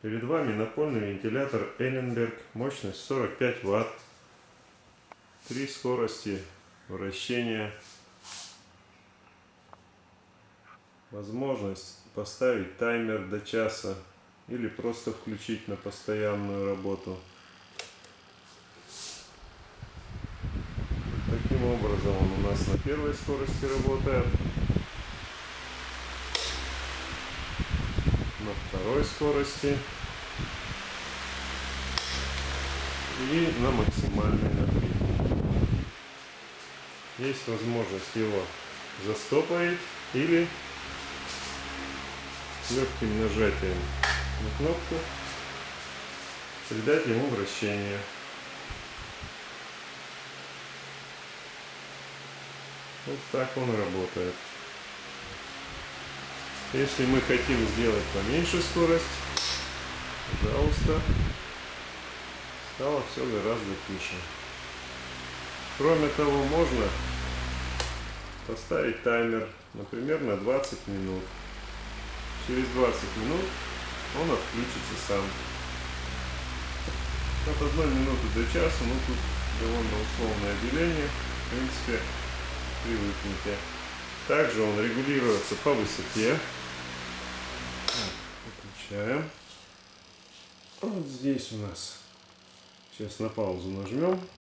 Перед вами напольный вентилятор Ellenberg, мощность 45 Вт, 3 скорости вращения, возможность поставить таймер до часа или просто включить на постоянную работу. Таким образом он у нас на первой скорости работает, на второй скорости и на максимальной на третьей. Есть возможность его застопорить или легким нажатием на кнопку придать ему вращение. Вот так он работает. Если мы хотим сделать поменьше скорость, пожалуйста, стало все гораздо тише. Кроме того, можно поставить таймер, например, на 20 минут. Через 20 минут он отключится сам. От 1 минуты до часа, ну тут довольно условное деление, в принципе, привыкните. Также он регулируется по высоте. Выключаем. Вот здесь у нас. Сейчас на паузу нажмем.